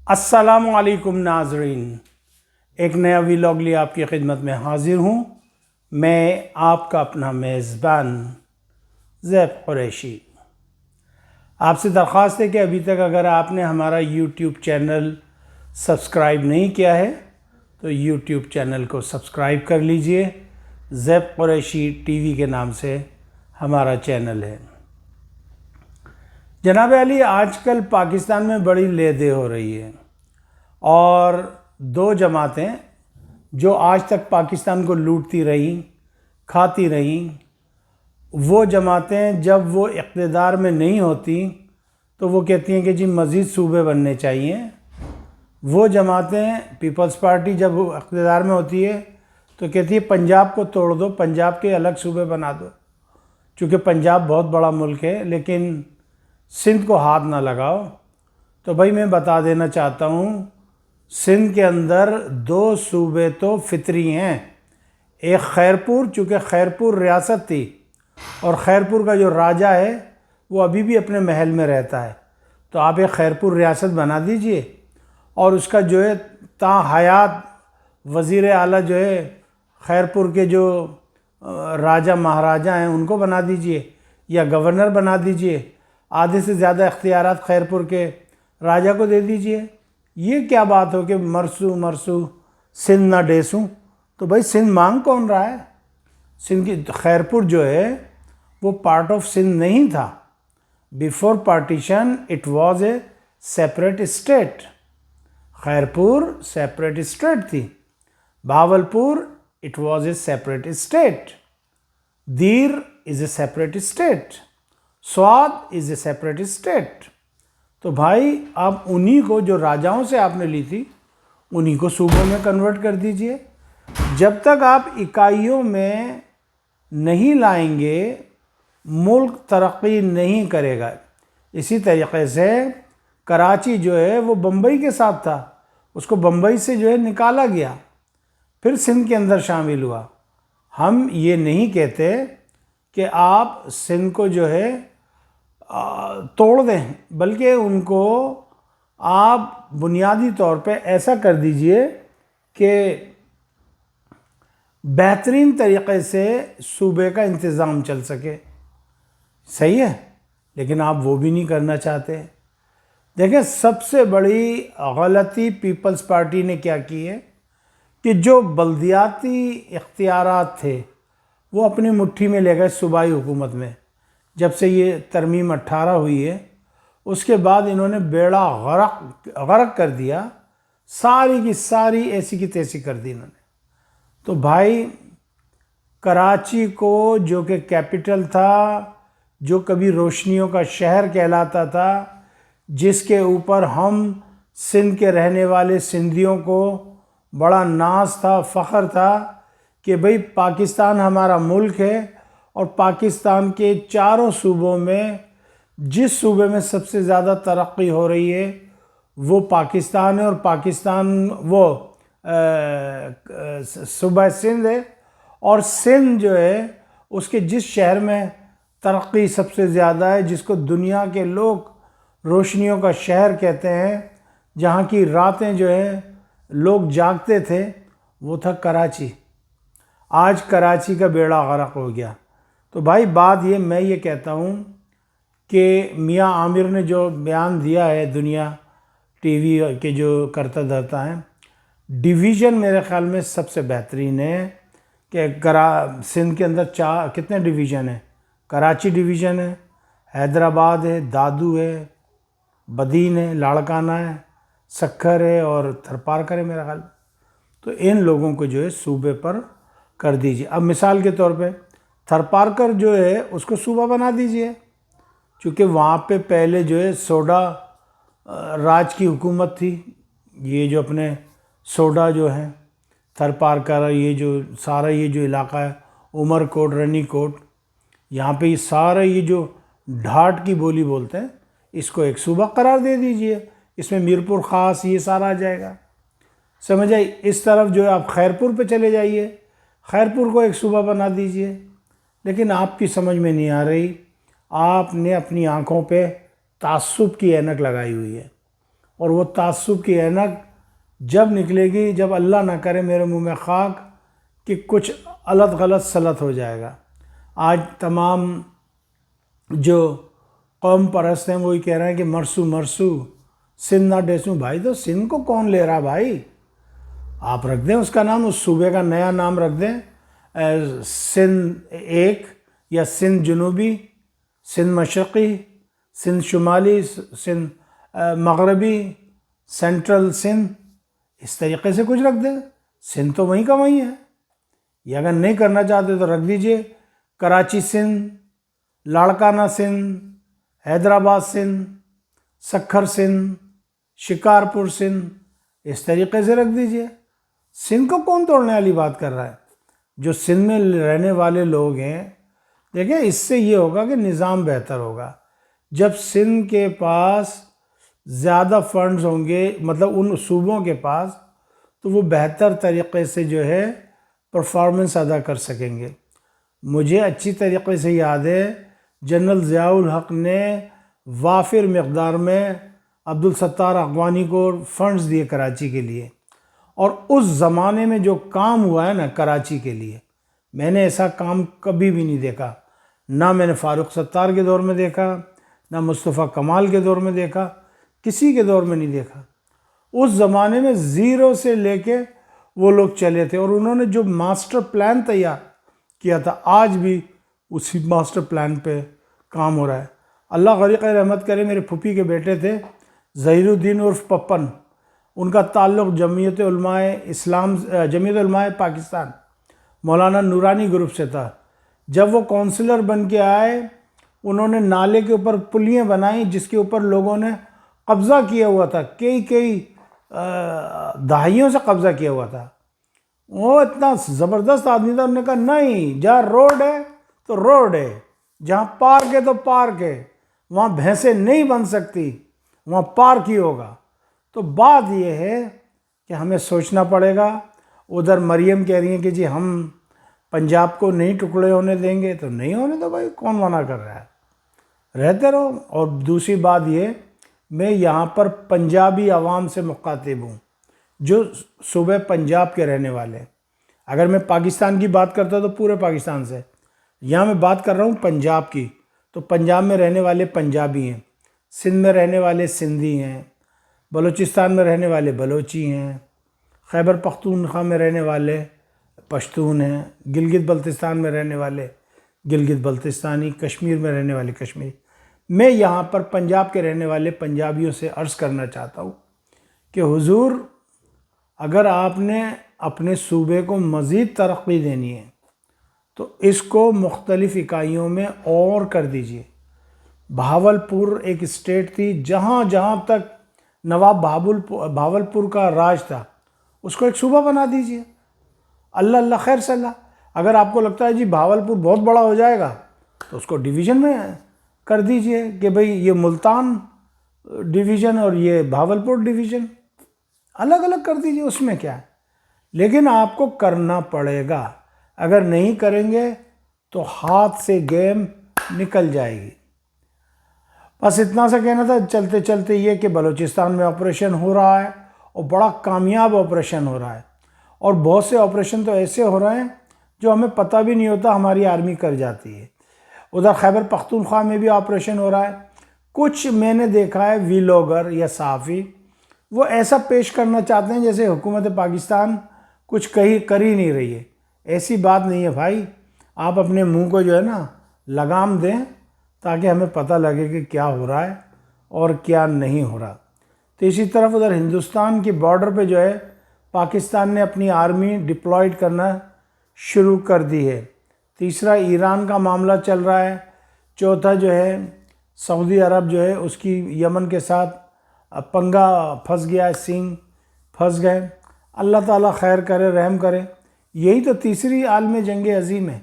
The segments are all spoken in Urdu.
السلام علیکم ناظرین، ایک نیا ویلاگ لیے آپ کی خدمت میں حاضر ہوں۔ میں آپ کا اپنا میزبان زیب قریشی۔ آپ سے درخواست ہے کہ ابھی تک اگر آپ نے ہمارا یوٹیوب چینل سبسکرائب نہیں کیا ہے تو یوٹیوب چینل کو سبسکرائب کر لیجئے۔ زیب قریشی ٹی وی کے نام سے ہمارا چینل ہے۔ جناب علی، آج کل پاکستان میں بڑی لے دے ہو رہی ہے، اور دو جماعتیں جو آج تک پاکستان کو لوٹتی رہیں، کھاتی رہیں، وہ جماعتیں جب وہ اقتدار میں نہیں ہوتی تو وہ کہتی ہیں کہ جی مزید صوبے بننے چاہیے۔ وہ جماعتیں پیپلز پارٹی جب وہ اقتدار میں ہوتی ہے تو کہتی ہے پنجاب کو توڑ دو، پنجاب کے الگ صوبے بنا دو۔ چونکہ پنجاب بہت بڑا ملک ہے لیکن سندھ کو ہاتھ نہ لگاؤ۔ تو بھائی میں بتا دینا چاہتا ہوں، سندھ کے اندر دو صوبے تو فطری ہیں۔ ایک خیرپور، چونکہ خیرپور ریاست تھی اور خیرپور کا جو راجہ ہے وہ ابھی بھی اپنے محل میں رہتا ہے، تو آپ ایک خیرپور ریاست بنا دیجئے، اور اس کا جو ہے تا حیات وزیر اعلیٰ جو ہے خیرپور کے جو راجہ مہاراجہ ہیں ان کو بنا دیجئے، یا گورنر بنا دیجئے۔ آدھے سے زیادہ اختیارات خیرپور کے راجہ کو دے دیجئے۔ یہ کیا بات ہو کہ مرسو سندھ نہ ڈیسوں؟ تو بھائی سندھ مانگ کون رہا ہے؟ سندھ کی خیرپور جو ہے وہ پارٹ آف سندھ نہیں تھا۔ Before partition it was a separate state. Khairpur separate state تھی۔ Bahawalpur it was a separate state. There is a separate state. Swat is a separate state. تو بھائی آپ انہی کو جو راجاؤں سے آپ نے لی تھی انہی کو صوبوں میں کنورٹ کر دیجئے۔ جب تک آپ اکائیوں میں نہیں لائیں گے ملک ترقی نہیں کرے گا۔ اسی طریقے سے کراچی جو ہے وہ بمبئی کے ساتھ تھا، اس کو بمبئی سے جو ہے نکالا گیا، پھر سندھ کے اندر شامل ہوا۔ ہم یہ نہیں کہتے کہ آپ سندھ کو جو ہے توڑ دیں، بلکہ ان کو آپ بنیادی طور پہ ایسا کر دیجئے کہ بہترین طریقے سے صوبے کا انتظام چل سکے۔ صحیح ہے، لیکن آپ وہ بھی نہیں کرنا چاہتے۔ دیکھیں، سب سے بڑی غلطی پیپلز پارٹی نے کیا کی ہے کہ جو بلدیاتی اختیارات تھے وہ اپنی مٹھی میں لے گئے صوبائی حکومت میں۔ جب سے یہ ترمیم 18 ہوئی ہے اس کے بعد انہوں نے بیڑا غرق کر دیا، ساری کی ساری ایسی کی تیسی کر دی انہوں نے۔ تو بھائی کراچی کو جو کہ کیپٹل تھا، جو کبھی روشنیوں کا شہر کہلاتا تھا، جس کے اوپر ہم سندھ کے رہنے والے سندھیوں کو بڑا ناز تھا، فخر تھا کہ بھئی پاکستان ہمارا ملک ہے، اور پاکستان کے چاروں صوبوں میں جس صوبے میں سب سے زیادہ ترقی ہو رہی ہے وہ پاکستان ہے، اور پاکستان وہ صوبہ سندھ ہے، اور سندھ جو ہے اس کے جس شہر میں ترقی سب سے زیادہ ہے، جس کو دنیا کے لوگ روشنیوں کا شہر کہتے ہیں، جہاں کی راتیں جو ہے لوگ جاگتے تھے، وہ تھا کراچی۔ آج کراچی کا بیڑا غرق ہو گیا۔ تو بھائی بات یہ میں یہ کہتا ہوں کہ میاں عامر نے جو بیان دیا ہے، دنیا ٹی وی کے جو کرتا دھرتا ہے، ڈویژن میرے خیال میں سب سے بہترین ہے کہ سندھ کے اندر کتنے ڈویژن ہیں؟ کراچی ڈویژن ہے، حیدرآباد ہے، دادو ہے، بدین ہے، لاڑکانہ ہے، سکھر ہے اور تھرپارکر ہے میرا خیال۔ تو ان لوگوں کو جو ہے صوبے پر کر دیجئے۔ اب مثال کے طور پہ تھرپارکر جو ہے اس کو صوبہ بنا دیجئے، چونکہ وہاں پہ پہلے جو ہے سوڈا راج کی حکومت تھی۔ یہ جو اپنے سوڈا جو ہے تھرپارکر، یہ جو سارا یہ جو علاقہ ہے عمر کوٹ، رنی کوٹ، یہاں پہ یہ سارا یہ جو ڈھاٹ کی بولی بولتے ہیں اس کو ایک صوبہ قرار دے دیجئے۔ اس میں میرپور خاص یہ سارا آ جائے گا، سمجھ آئی؟ اس طرف جو ہے آپ خیرپور پہ چلے جائیے، خیرپور کو ایک صوبہ بنا دیجئے۔ لیکن آپ کی سمجھ میں نہیں آ رہی، آپ نے اپنی آنکھوں پہ تعصب کی اینک لگائی ہوئی ہے۔ اور وہ تعصب کی اینک جب نکلے گی، جب اللہ نہ کرے میرے منہ میں خاک کہ کچھ الٹ غلط سلط ہو جائے گا۔ آج تمام جو قوم پرست ہیں وہی کہہ رہے ہیں کہ مرسو مرسو سندھ نہ ڈیسوں۔ بھائی تو سندھ کو کون لے رہا بھائی؟ آپ رکھ دیں اس کا نام، اس صوبے کا نیا نام رکھ دیں، سندھ ایک یا سندھ جنوبی، سندھ مشرقی، سندھ شمالی، سندھ مغربی، سینٹرل سندھ، اس طریقے سے کچھ رکھ دیں۔ سندھ تو وہیں کا وہیں ہے۔ یا اگر نہیں کرنا چاہتے تو رکھ دیجئے کراچی سندھ، لاڑکانہ سندھ، حیدرآباد سندھ، سکھر سندھ، شکارپور سندھ، اس طریقے سے رکھ دیجئے۔ سندھ کو کون توڑنے والی بات کر رہا ہے؟ جو سندھ میں رہنے والے لوگ ہیں، دیکھیں اس سے یہ ہوگا کہ نظام بہتر ہوگا۔ جب سندھ کے پاس زیادہ فنڈز ہوں گے، مطلب ان صوبوں کے پاس، تو وہ بہتر طریقے سے جو ہے پرفارمنس ادا کر سکیں گے۔ مجھے اچھی طریقے سے یاد ہے جنرل ضیاء الحق نے وافر مقدار میں عبدالستار اغوانی کو فنڈز دیے کراچی کے لیے، اور اس زمانے میں جو کام ہوا ہے نا کراچی کے لیے، میں نے ایسا کام کبھی بھی نہیں دیکھا۔ نہ میں نے فاروق ستار کے دور میں دیکھا، نہ مصطفیٰ کمال کے دور میں دیکھا، کسی کے دور میں نہیں دیکھا۔ اس زمانے میں زیرو سے لے کے وہ لوگ چلے تھے، اور انہوں نے جو ماسٹر پلان تیار کیا تھا آج بھی اسی ماسٹر پلان پہ کام ہو رہا ہے۔ اللہ غریق رحمت کرے، میرے پھوپھی کے بیٹے تھے ظہیر الدین عرف پپن، ان کا تعلق جمعیت علماء پاکستان مولانا نورانی گروپ سے تھا۔ جب وہ کونسلر بن کے آئے، انہوں نے نالے کے اوپر پلیاں بنائیں جس کے اوپر لوگوں نے قبضہ کیا ہوا تھا، کئی دہائیوں سے قبضہ کیا ہوا تھا۔ وہ اتنا زبردست آدمی تھا، انہوں نے کہا نہیں، جہاں روڈ ہے تو روڈ ہے، جہاں پارک ہے تو پارک ہے، وہاں بھینسیں نہیں بن سکتی، وہاں پارک ہی ہوگا۔ تو بات یہ ہے کہ ہمیں سوچنا پڑے گا۔ ادھر مریم کہہ رہی ہیں کہ جی ہم پنجاب کو نہیں ٹکڑے ہونے دیں گے، تو نہیں ہونے دو بھائی، کون منع کر رہا ہے؟ رہتے رہو۔ اور دوسری بات یہ، میں یہاں پر پنجابی عوام سے مخاطب ہوں جو صوبہ پنجاب کے رہنے والے ہیں۔ اگر میں پاکستان کی بات کرتا تو پورے پاکستان سے، یہاں میں بات کر رہا ہوں پنجاب کی، تو پنجاب میں رہنے والے پنجابی ہیں، سندھ میں رہنے والے سندھی ہیں، بلوچستان میں رہنے والے بلوچی ہیں، خیبر پختونخوا میں رہنے والے پشتون ہیں، گلگت بلتستان میں رہنے والے گلگت بلتستانی، کشمیر میں رہنے والے کشمیری۔ میں یہاں پر پنجاب کے رہنے والے پنجابیوں سے عرض کرنا چاہتا ہوں کہ حضور، اگر آپ نے اپنے صوبے کو مزید ترقی دینی ہے تو اس کو مختلف اکائیوں میں اور کر دیجئے۔ بہاولپور ایک اسٹیٹ تھی، جہاں تک نواب بہاولپور کا راج تھا، اس کو ایک صوبہ بنا دیجئے۔ اللہ خیر سے اللہ۔ اگر آپ کو لگتا ہے جی بہاولپور بہت بڑا ہو جائے گا تو اس کو ڈویژن میں کر دیجئے کہ بھئی یہ ملتان ڈویژن اور یہ بہاولپور ڈویژن، الگ الگ کر دیجئے، اس میں کیا ہے؟ لیکن آپ کو کرنا پڑے گا، اگر نہیں کریں گے تو ہاتھ سے گیم نکل جائے گی۔ بس اتنا سا کہنا تھا چلتے چلتے یہ کہ بلوچستان میں آپریشن ہو رہا ہے، اور بڑا کامیاب آپریشن ہو رہا ہے، اور بہت سے آپریشن تو ایسے ہو رہے ہیں جو ہمیں پتہ بھی نہیں ہوتا، ہماری آرمی کر جاتی ہے۔ ادھر خیبر پختونخوا میں بھی آپریشن ہو رہا ہے۔ کچھ میں نے دیکھا ہے ویلوگر یا صحافی، وہ ایسا پیش کرنا چاہتے ہیں جیسے حکومت پاکستان کچھ کر ہی نہیں رہی ہے۔ ایسی بات نہیں ہے بھائی، آپ اپنے منہ کو جو ہے نا لگام دیں تاکہ ہمیں پتہ لگے کہ کیا ہو رہا ہے اور کیا نہیں ہو رہا۔ تو اسی طرف ادھر ہندوستان کی بارڈر پہ جو ہے پاکستان نے اپنی آرمی ڈپلائڈ کرنا شروع کر دی ہے۔ تیسرا ایران کا معاملہ چل رہا ہے۔ چوتھا جو ہے سعودی عرب جو ہے اس کی یمن کے ساتھ پنگا پھنس گیا ہے، سینگ پھنس گئے۔ اللہ تعالیٰ خیر کرے، رحم کرے۔ یہی تو تیسری عالمی جنگ عظیم ہے۔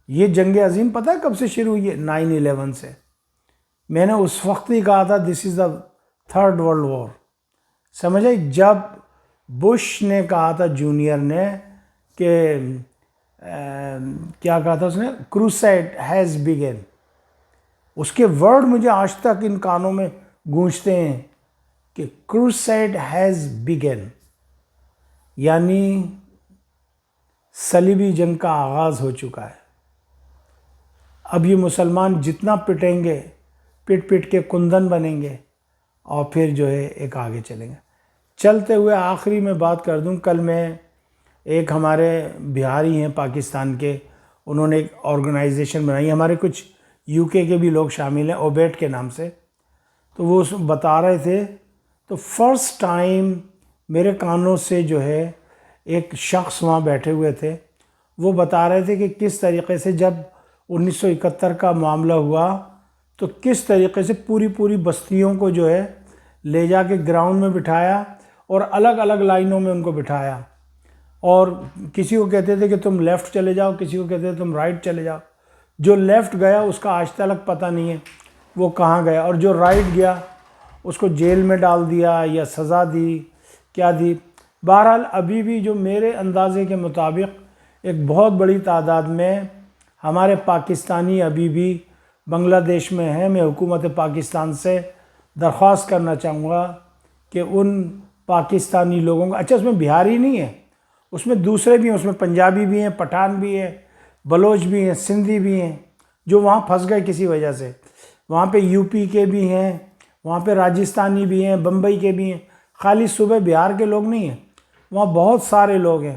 یہ جنگ عظیم پتہ ہے کب سے شروع ہوئی ہے؟ 9/11 سے۔ میں نے اس وقت ہی کہا تھا دس از دا تھرڈ ورلڈ وار، سمجھے؟ جب بش نے کہا تھا جونیئر نے کہ کیا کہا تھا اس نے؟ Crusade has begun. اس کے ورڈ مجھے آج تک ان کانوں میں گونجتے ہیں کہ crusade has begun، یعنی صلیبی جنگ کا آغاز ہو چکا ہے۔ اب یہ مسلمان جتنا پٹیں گے، پٹ پٹ کے کندن بنیں گے، اور پھر جو ہے ایک آگے چلیں گے۔ چلتے ہوئے آخری میں بات کر دوں، کل میں ایک ہمارے بہاری ہیں پاکستان کے، انہوں نے ایک آرگنائزیشن بنائی، ہمارے کچھ یو کے بھی لوگ شامل ہیں، اوبیٹ کے نام سے، تو وہ بتا رہے تھے، تو فرسٹ ٹائم میرے کانوں سے جو ہے ایک شخص وہاں بیٹھے ہوئے تھے، وہ بتا رہے تھے کہ کس طریقے سے جب 1971 کا معاملہ ہوا تو کس طریقے سے پوری بستیوں کو جو ہے لے جا کے گراؤنڈ میں بٹھایا اور الگ الگ لائنوں میں ان کو بٹھایا، اور کسی کو کہتے تھے کہ تم لیفٹ چلے جاؤ، کسی کو کہتے تھے تم رائٹ چلے جاؤ۔ جو لیفٹ گیا اس کا آج تک پتہ نہیں ہے وہ کہاں گیا، اور جو رائٹ گیا اس کو جیل میں ڈال دیا یا سزا دی، کیا دی۔ بہرحال ابھی بھی جو میرے اندازے کے مطابق ایک بہت بڑی تعداد میں ہمارے پاکستانی ابھی بھی بنگلہ دیش میں ہیں۔ میں حکومت پاکستان سے درخواست کرنا چاہوں گا کہ ان پاکستانی لوگوں کو، اچھا اس میں بہاری نہیں ہے، اس میں دوسرے بھی ہیں، اس میں پنجابی بھی ہیں، پٹھان بھی ہیں، بلوچ بھی ہیں، سندھی بھی ہیں، جو وہاں پھنس گئے کسی وجہ سے۔ وہاں پہ یو پی کے بھی ہیں، وہاں پہ راجستھانی بھی ہیں، بمبئی کے بھی ہیں، خالی صوبے بہار کے لوگ نہیں ہیں، وہاں بہت سارے لوگ ہیں۔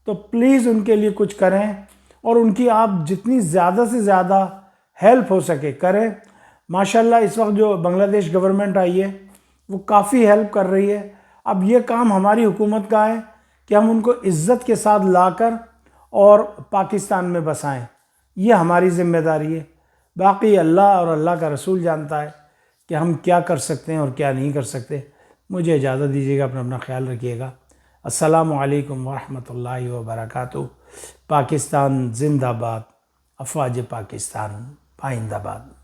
تو پلیز ان کے لیے کچھ کریں، اور ان کی آپ جتنی زیادہ سے زیادہ ہیلپ ہو سکے کریں۔ ماشاءاللہ اس وقت جو بنگلہ دیش گورنمنٹ آئی ہے وہ کافی ہیلپ کر رہی ہے۔ اب یہ کام ہماری حکومت کا ہے کہ ہم ان کو عزت کے ساتھ لا کر اور پاکستان میں بسائیں، یہ ہماری ذمہ داری ہے۔ باقی اللہ اور اللہ کا رسول جانتا ہے کہ ہم کیا کر سکتے ہیں اور کیا نہیں کر سکتے۔ مجھے اجازت دیجیے گا، اپنا خیال رکھیے گا۔ السلام علیکم ورحمۃ اللہ وبرکاتہ۔ پاکستان زندہ باد، افواج پاکستان پائندہ باد۔